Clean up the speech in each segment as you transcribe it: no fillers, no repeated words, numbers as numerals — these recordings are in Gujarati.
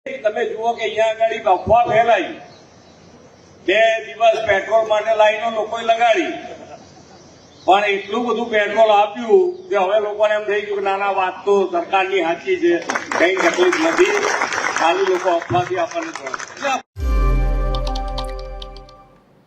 તમે જુઓ કે અહીંયા આગળ અફવા ફેલાઈ, 2 દિવસ પેટ્રોલ માટે લાઈનો લોકોએ લગાડી, પણ એટલું બધું પેટ્રોલ આપ્યું કે હવે લોકોને એમ થઈ ગયું કે નાના વાત તો સરકારની સાચી છે, કઈ તકલીફ નથી, ખાલી લોકો અફવાથી આપણને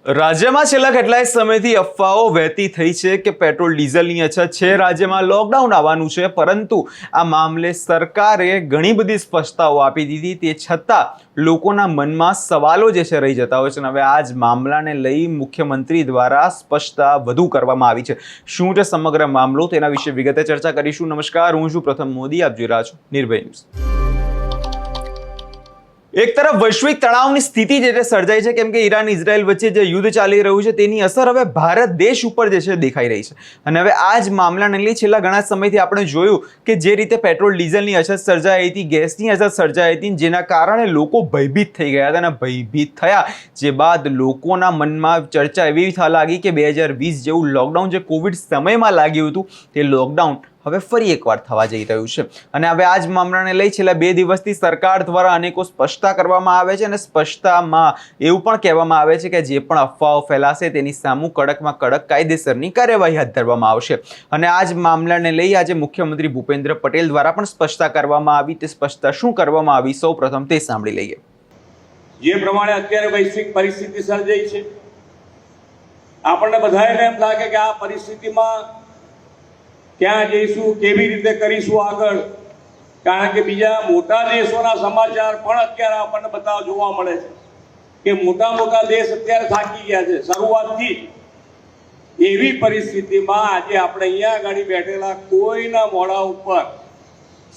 રાજ્યમાં છેલ્લા કેટલાય સમયથી અફવાઓ વહેતી થઈ છે કે પેટ્રોલ ડીઝલની અછત છે, રાજ્યમાં લોકડાઉન આવવાનું છે, પરંતુ આ મામલે સરકારે ઘણી બધી સ્પષ્ટતાઓ આપી દીધી, તે છતાં લોકોના મનમાં સવાલો જે છે રહી જતા હોય છે. અને હવે આ જ મામલાને લઈ મુખ્યમંત્રી દ્વારા સ્પષ્ટતા વધુ કરવામાં આવી છે. શું છે સમગ્ર મામલો, તેના વિશે વિગતે ચર્ચા કરીશું. નમસ્કાર, હું છું પ્રથમ મોદી, આપ જોઈ રહ્યા છો નિર્ભય ન્યૂઝ. એક તરફ વૈશ્વિક તણાવની સ્થિતિ જે સર્જાઈ છે, કેમ કે ઈરાન ઇઝરાયલ વચ્ચે જે યુદ્ધ ચાલી રહ્યું છે તેની અસર હવે ભારત દેશ ઉપર જે છે દેખાઈ રહી છે. અને હવે આ જ મામલાને લઈ છેલ્લા ઘણા સમયથી આપણે જોયું કે જે રીતે પેટ્રોલ ડીઝલની અછત સર્જાઈ હતી, ગેસની અછત સર્જાઈ હતી, જેના કારણે લોકો ભયભીત થઈ ગયા હતા. અને ભયભીત થયા જે બાદ લોકોના મનમાં ચર્ચા એવી થવા લાગી કે 2020 જેવું લોકડાઉન જે કોવિડ સમયમાં લાગ્યું હતું તે લોકડાઉન હવે ફરી એકવાર થવા જઈ રહ્યું છે. અને હવે આ જ મામલાને લઈ છેલ્લા 2 દિવસથી સરકાર દ્વારા અનેકો સ્પષ્ટતા કરવામાં આવે છે. અને સ્પષ્ટતામાં એવું પણ કહેવામાં આવે છે કે જે પણ અફવાઓ ફેલાશે તેની સામે કડકમાં કડક કાયદેસરની કાર્યવાહી હાથ ધરવામાં આવશે. અને આ જ મામલાને લઈ આજે મુખ્યમંત્રી ભૂપેન્દ્ર પટેલ દ્વારા પણ સ્પષ્ટતા કરવામાં આવી. તે સ્પષ્ટતા શું કરવામાં આવી, સૌ પ્રથમ તે સાંભળી લઈએ. જે પ્રમાણે અત્યારે વૈશ્વિક પરિસ્થિતિ સર્જાઈ છે, આપણને બધાને એમ લાગે કે આ પરિસ્થિતિમાં ક્યાં જઈશું, કેવી રીતે કરીશું આગળ, કારણ કે બીજા મોટા દેશોના સમાચાર પણ અત્યારે આપણને બધા જોવા મળે છે કે મોટા મોટા દેશ અત્યારે થાકી ગયા છે શરૂઆતથી. એવી પરિસ્થિતિમાં આજે આપણે અહીંયા આગળ બેઠેલા કોઈના મોઢા ઉપર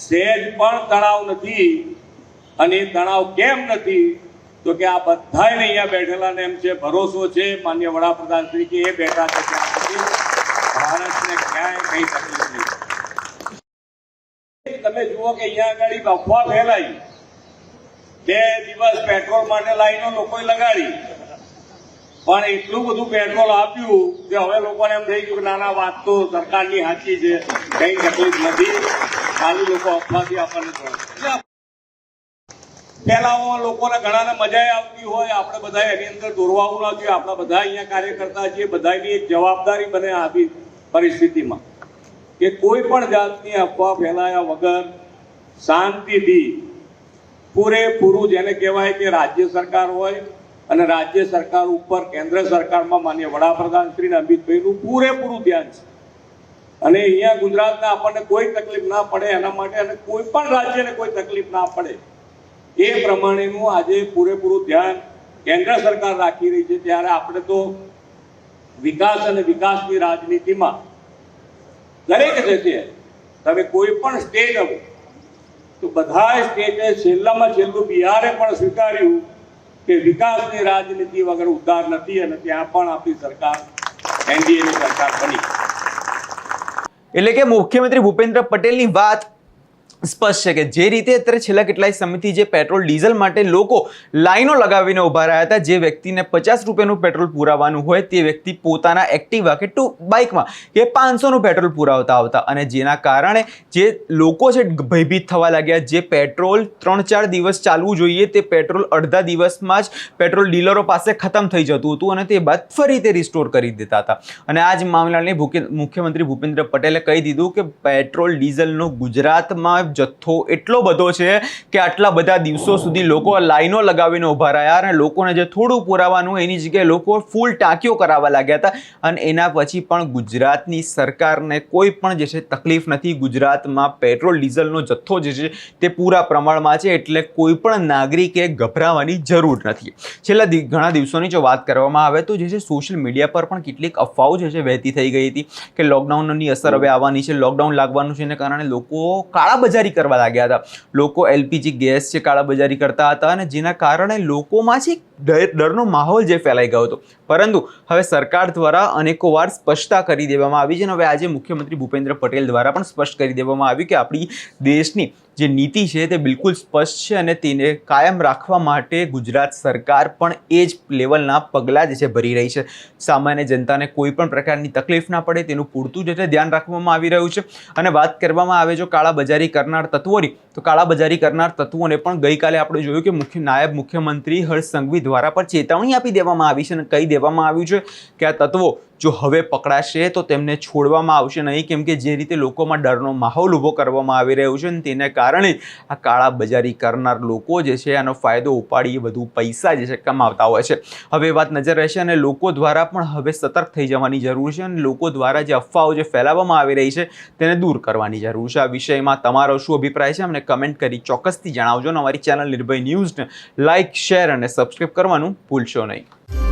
સહેજ પણ તણાવ નથી. અને એ તણાવ કેમ નથી તો કે આ બધાને અહીંયા બેઠેલાને એમ છે, ભરોસો છે માનનીય વડાપ્રધાન શ્રી કે એ બેઠા છે ત્યાં સુધી ભારતને ક્યાંય કઈ તકલીફ નહીં. તમે જુઓ કે અહીંયા આગળ અફવા ફેલાઈ, 2 દિવસ પેટ્રોલ માટે લાઈનો લોકોએ લગાડી, પણ એટલું બધું પેટ્રોલ આપ્યું કે હવે લોકોને એમ થઈ ગયું કે નાના વાત તો સરકારની સાચી છે, કઈ તકલીફ નથી, ખાલી લોકો અફવાથી આપણને ફેલાવવામાં લોકોને ઘણાને મજા આવતી હોય. આપણે બધા એની અંદર દોરવાવું ના જોઈએ. આપણા બધા અહીંયા કાર્યકર્તા છીએ, બધાની એક જવાબદારી બને આવી પરિસ્થિતિમાં કે કોઈ પણ જાતની અફવા ફેલાયા વગર શાંતિથી પૂરેપૂરું, જેને કહેવાય કે રાજ્ય સરકાર હોય અને રાજ્ય સરકાર ઉપર કેન્દ્ર સરકારમાં માનનીય વડાપ્રધાન શ્રી અમિતભાઈનું પૂરેપૂરું ધ્યાન છે. અને અહીંયા ગુજરાતને આપણને કોઈ તકલીફ ના પડે એના માટે, અને કોઈ પણ રાજ્યને કોઈ તકલીફ ના પડે એ પ્રમાણેનું આજે પૂરેપૂરું ધ્યાન કેન્દ્ર સરકાર રાખી રહી છે. ત્યારે આપણે તો વિકાસ અને વિકાસની રાજનીતિમાં દરેક જગ્યાએ તમે કોઈ પણ સ્ટેજ આવો તો બધા સ્ટેજે છેલ્લામાં છેલ્લું બિહારે પણ સ્વીકાર્યું કે વિકાસની રાજનીતિ વગર ઉદ્ધાર નથી. અને ત્યાં પણ આપણી સરકાર એનડીએની સરકાર બની. એટલે કે મુખ્યમંત્રી ભૂપેન્દ્ર પટેલની વાત સ્પષ્ટ છે કે જે રીતે અત્યારે છેલ્લા કેટલાય સમયથી જે પેટ્રોલ ડીઝલ માટે લોકો લાઈનો લગાવીને ઊભા રહ્યા હતા, જે વ્યક્તિને 50 રૂપિયાનું પેટ્રોલ પુરાવાનું હોય તે વ્યક્તિ પોતાના એક્ટિવા કે બાઇકમાં કે 500નું પેટ્રોલ પુરાવતા આવતા, અને જેના કારણે જે લોકો છે ભયભીત થવા લાગ્યા. જે પેટ્રોલ 3-4 દિવસ ચાલવું જોઈએ તે પેટ્રોલ અડધા દિવસમાં જ પેટ્રોલ ડીલરો પાસે ખતમ થઈ જતું હતું, અને તે બાદ ફરી તે રિસ્ટોર કરી દેતા હતા. અને આ જ મામલાને મુખ્યમંત્રી ભૂપેન્દ્ર પટેલે કહી દીધું કે પેટ્રોલ ડીઝલનો ગુજરાતમાં જથ્થો એટલો બધો છે કે આટલા બધા દિવસો સુધી લોકો લાઈનો લગાવીને ઊભા રહ્યા, અને લોકોને જે થોડું પુરાવાનું એની જગ્યાએ લોકો ફૂલ ટાંકીઓ કરાવવા લાગ્યા હતા. અને એના પછી પણ ગુજરાતની સરકારને કોઈ પણ જે છે તકલીફ નથી. ગુજરાતમાં પેટ્રોલ ડીઝલનો જથ્થો જે છે તે પૂરા પ્રમાણમાં છે, એટલે કોઈ પણ નાગરિકે ગભરાવાની જરૂર નથી. છેલ્લા ઘણા દિવસોની જો વાત કરવામાં આવે તો જે છે સોશિયલ મીડિયા પર પણ કેટલીક અફવાઓ જે છે વહેતી થઈ ગઈ હતી કે લોકડાઉનની અસર હવે આવવાની છે, લોકડાઉન લાગવાનું છે, એને કારણે લોકો કાળાબજારી કરવા લાગ્યા હતા. લોકો એલપીજી ગેસ છે કાળાબજારી કરતા હતા, અને જેના કારણે લોકોમાં છે ડરનો માહોલ જે ફેલાઈ ગયો હતો. પરંતુ હવે સરકાર દ્વારા અનેકો વાર સ્પષ્ટતા કરી દેવામાં આવી છે. અને હવે આજે મુખ્યમંત્રી ભૂપેન્દ્ર પટેલ દ્વારા પણ સ્પષ્ટ કરી દેવામાં આવ્યું કે આપણી દેશની જે નીતિ છે તે બિલકુલ સ્પષ્ટ છે અને તેને કાયમ રાખવા માટે ગુજરાત સરકાર પણ એ જ લેવલના પગલાં જે છે ભરી રહી છે. સામાન્ય જનતાને કોઈ પણ પ્રકારની તકલીફ ના પડે તેનું પૂરતું જે છે ધ્યાન રાખવામાં આવી રહ્યું છે. અને વાત કરવામાં આવે જો કાળાબજારી કરનાર તત્વોની, તો કાળાબજારી કરનાર તત્વોને પણ ગઈકાલે આપણે જોયું કે નાયબ મુખ્યમંત્રી હર્ષ સંઘવી દ્વારા પણ ચેતવણી આપી દેવામાં આવી છે અને કહી દેવામાં આવ્યું છે કે આ તત્વો જો હવે પકડાશે તો તેમને છોડવામાં આવશે નહીં, કેમ કે જે રીતે લોકોમાં ડરનો માહોલ ઊભો કરવામાં આવી રહ્યો છે અને તેને કારણે આ કાળાબજારી કરનાર લોકો જે છે આનો ફાયદો ઉપાડી વધુ પૈસા જે છે કમાવતા હોય છે. હવે એ વાત નજર રહેશે અને લોકો દ્વારા પણ હવે સતર્ક થઈ જવાની જરૂર છે અને લોકો દ્વારા જે અફવાઓ જે ફેલાવવામાં આવી રહી છે તેને દૂર કરવાની જરૂર છે. આ વિષયમાં તમારો શું અભિપ્રાય છે અમને કમેન્ટ કરી ચોક્કસથી જણાવજો અને અમારી ચેનલ નિર્ભય ન્યૂઝને લાઇક, શેર અને સબસ્ક્રાઇબ કરવાનું ભૂલશો નહીં.